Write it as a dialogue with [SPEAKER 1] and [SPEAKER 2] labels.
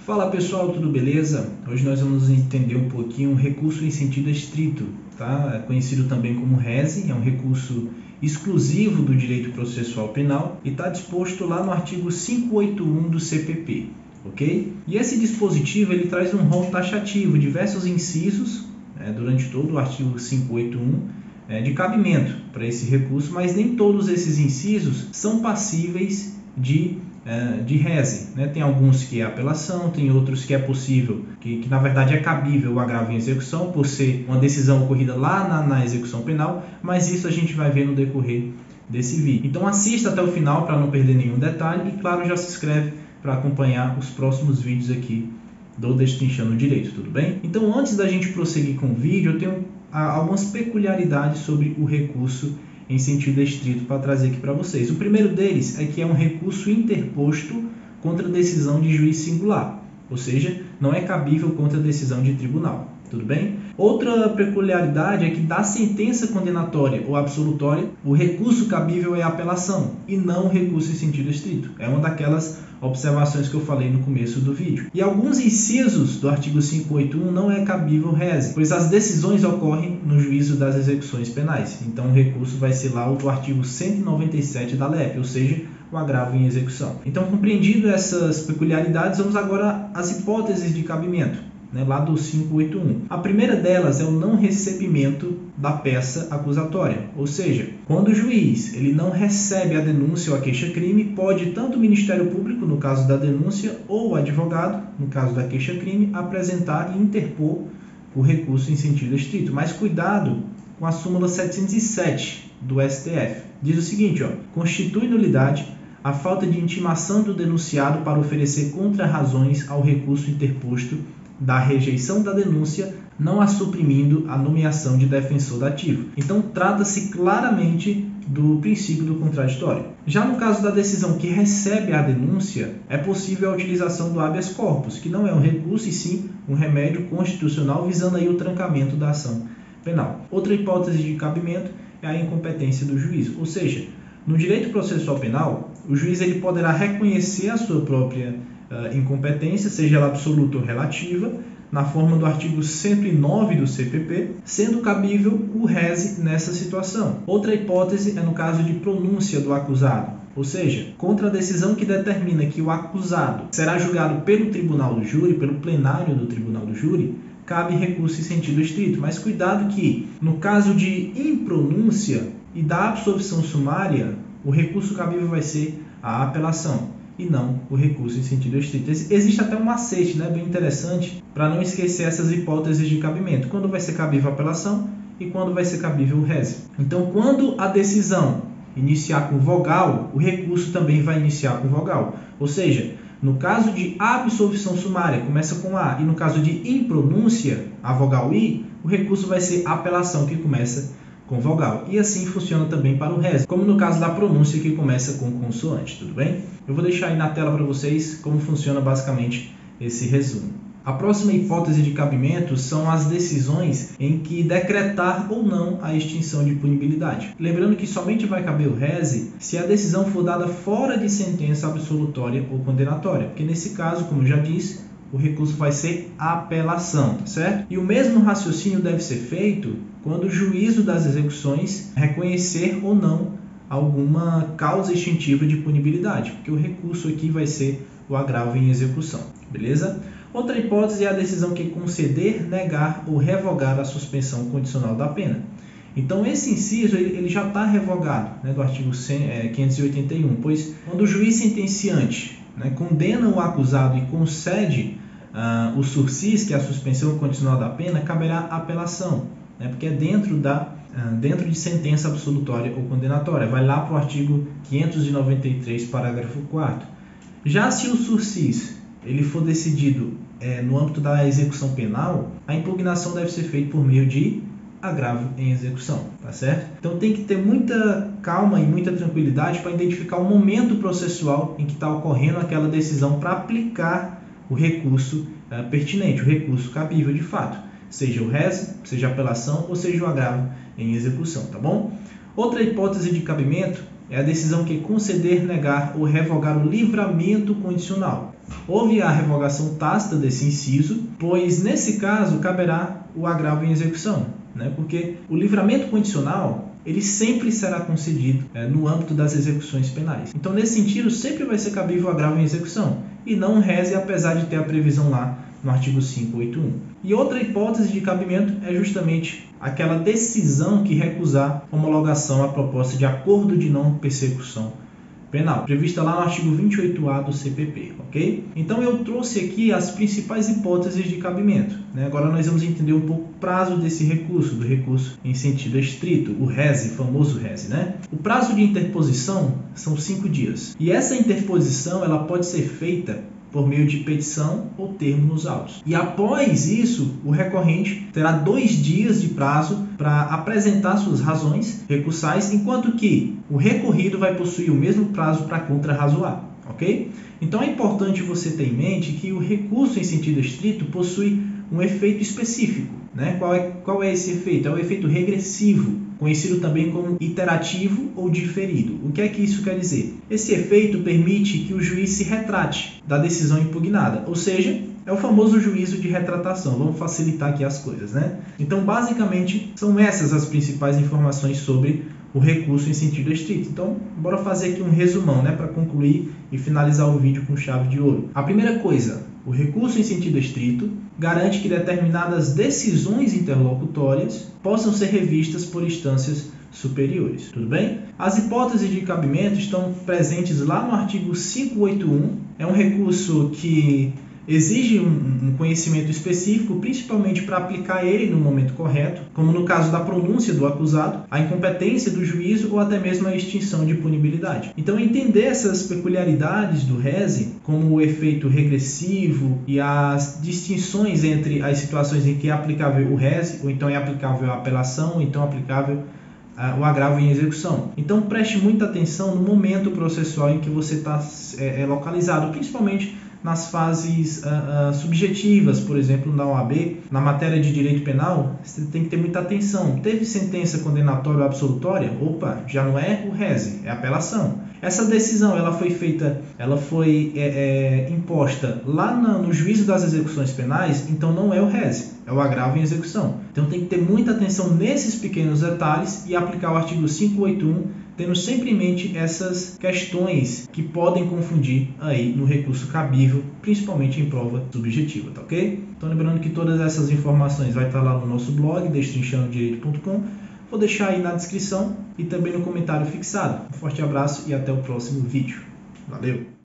[SPEAKER 1] Fala pessoal, tudo beleza? Hoje nós vamos entender um pouquinho o recurso em sentido estrito, tá? É conhecido também como rese, é um recurso exclusivo do direito processual penal e está disposto lá no artigo 581 do CPP, ok? E esse dispositivo ele traz um rol taxativo, diversos incisos, durante todo o artigo 581, de cabimento para esse recurso, mas nem todos esses incisos são passíveis de rese, né? Tem alguns que é apelação, tem outros que é possível, que na verdade é cabível o agravo em execução, por ser uma decisão ocorrida lá na execução penal, mas isso a gente vai ver no decorrer desse vídeo. Então assista até o final para não perder nenhum detalhe e claro, já se inscreve para acompanhar os próximos vídeos aqui do Destrinchando o Direito, tudo bem? Então antes da gente prosseguir com o vídeo, eu tenho algumas peculiaridades sobre o recurso em sentido estrito para trazer aqui para vocês. O primeiro deles é que é um recurso interposto contra decisão de juiz singular, ou seja, não é cabível contra decisão de tribunal, tudo bem? Outra peculiaridade é que da sentença condenatória ou absolutória, o recurso cabível é a apelação e não o recurso em sentido estrito. É uma daquelas observações que eu falei no começo do vídeo. E alguns incisos do artigo 581 não é cabível rese, pois as decisões ocorrem no juízo das execuções penais. Então o recurso vai ser lá o do artigo 197 da LEP, ou seja, o agravo em execução. Então, compreendido essas peculiaridades, vamos agora às hipóteses de cabimento, lá do 581. A primeira delas é o não recebimento da peça acusatória, ou seja, quando o juiz ele não recebe a denúncia ou a queixa-crime, pode tanto o Ministério Público, no caso da denúncia, ou o advogado, no caso da queixa-crime, apresentar e interpor o recurso em sentido estrito. Mas cuidado com a súmula 707 do STF. Diz o seguinte, constitui nulidade a falta de intimação do denunciado para oferecer contrarrazões ao recurso interposto da rejeição da denúncia, não a suprimindo a nomeação de defensor dativo. Então, trata-se claramente do princípio do contraditório. Já no caso da decisão que recebe a denúncia, é possível a utilização do habeas corpus, que não é um recurso e sim um remédio constitucional visando aí o trancamento da ação penal. Outra hipótese de cabimento é a incompetência do juiz, ou seja, no direito processual penal, o juiz ele poderá reconhecer a sua própria incompetência, seja ela absoluta ou relativa, na forma do artigo 109 do CPP, sendo cabível o rese nessa situação. Outra hipótese é no caso de pronúncia do acusado, ou seja, contra a decisão que determina que o acusado será julgado pelo tribunal do júri, pelo plenário do tribunal do júri, cabe recurso em sentido estrito. Mas cuidado que, no caso de impronúncia e da absolvição sumária, o recurso cabível vai ser a apelação e não o recurso em sentido estrito. Existe até um macete, bem interessante, para não esquecer essas hipóteses de cabimento. Quando vai ser cabível a apelação e quando vai ser cabível o rese. Então, quando a decisão iniciar com vogal, o recurso também vai iniciar com vogal. Ou seja, no caso de absolvição sumária, começa com A, e no caso de impronúncia, a vogal I, o recurso vai ser apelação, que começa com vogal. E assim funciona também para o rese, como no caso da pronúncia, que começa com consoante, tudo bem? Eu vou deixar aí na tela para vocês como funciona basicamente esse resumo. A próxima hipótese de cabimento são as decisões em que decretar ou não a extinção de punibilidade. Lembrando que somente vai caber o rese se a decisão for dada fora de sentença absolutória ou condenatória, porque nesse caso, como eu já disse, o recurso vai ser apelação, certo? E o mesmo raciocínio deve ser feito quando o juízo das execuções reconhecer ou não alguma causa extintiva de punibilidade, porque o recurso aqui vai ser o agravo em execução, beleza? Outra hipótese é a decisão que conceder, negar ou revogar a suspensão condicional da pena. Então esse inciso ele já está revogado, do artigo 581, pois quando o juiz sentenciante condena o acusado e concede o sursis, que é a suspensão condicional da pena, caberá apelação, porque é dentro de sentença absolutória ou condenatória. Vai lá para o artigo 593, parágrafo 4º. Já se o sursis ele for decidido no âmbito da execução penal, a impugnação deve ser feita por meio de agravo em execução, tá certo? Então tem que ter muita calma e muita tranquilidade para identificar o momento processual em que está ocorrendo aquela decisão para aplicar o recurso pertinente, o recurso cabível de fato, seja o rese, seja a apelação ou seja o agravo em execução, tá bom? Outra hipótese de cabimento é a decisão que conceder, negar ou revogar o livramento condicional. Houve a revogação tácita desse inciso, pois nesse caso caberá o agravo em execução, né? Porque o livramento condicional ele sempre será concedido no âmbito das execuções penais. Então, nesse sentido, sempre vai ser cabível o agravo em execução e não reze, apesar de ter a previsão lá no artigo 581. E outra hipótese de cabimento é justamente aquela decisão que recusar homologação à proposta de acordo de não persecução penal, prevista lá no artigo 28A do CPP, ok? Então eu trouxe aqui as principais hipóteses de cabimento, né? Agora nós vamos entender um pouco o prazo desse recurso, do recurso em sentido estrito, o reze, famoso reze, né? O prazo de interposição são 5 dias, e essa interposição ela pode ser feita por meio de petição ou termo nos autos. E após isso, o recorrente terá 2 dias de prazo para apresentar suas razões recursais, enquanto que o recorrido vai possuir o mesmo prazo para contrarrazoar, ok? Então é importante você ter em mente que o recurso em sentido estrito possui um efeito específico, né? Qual é esse efeito? É o efeito regressivo, conhecido também como iterativo ou diferido. O que é que isso quer dizer? Esse efeito permite que o juiz se retrate da decisão impugnada, ou seja, é o famoso juízo de retratação. Vamos facilitar aqui as coisas, né? Então, basicamente, são essas as principais informações sobre o recurso em sentido estrito. Então, bora fazer aqui um resumão, né, para concluir e finalizar o vídeo com chave de ouro. A primeira coisa, o recurso em sentido estrito garante que determinadas decisões interlocutórias possam ser revistas por instâncias superiores. Tudo bem? As hipóteses de cabimento estão presentes lá no artigo 581. É um recurso que exige um conhecimento específico, principalmente para aplicar ele no momento correto, como no caso da pronúncia do acusado, a incompetência do juízo ou até mesmo a extinção de punibilidade. Então, entender essas peculiaridades do reze, como o efeito regressivo e as distinções entre as situações em que é aplicável o reze, ou então é aplicável a apelação, ou então é aplicável o agravo em execução. Então, preste muita atenção no momento processual em que você está localizado, principalmente nas fases subjetivas, por exemplo, na OAB, na matéria de direito penal, você tem que ter muita atenção. Teve sentença condenatória ou absolutória? Opa, já não é o reze, é apelação. Essa decisão ela foi imposta lá no juízo das execuções penais, então não é o reze, é o agravo em execução. Então tem que ter muita atenção nesses pequenos detalhes e aplicar o artigo 581, tendo sempre em mente essas questões que podem confundir aí no recurso cabível, principalmente em prova subjetiva, tá ok? Então lembrando que todas essas informações vai estar lá no nosso blog, destrinchandodireito.com. Vou deixar aí na descrição e também no comentário fixado. Um forte abraço e até o próximo vídeo. Valeu!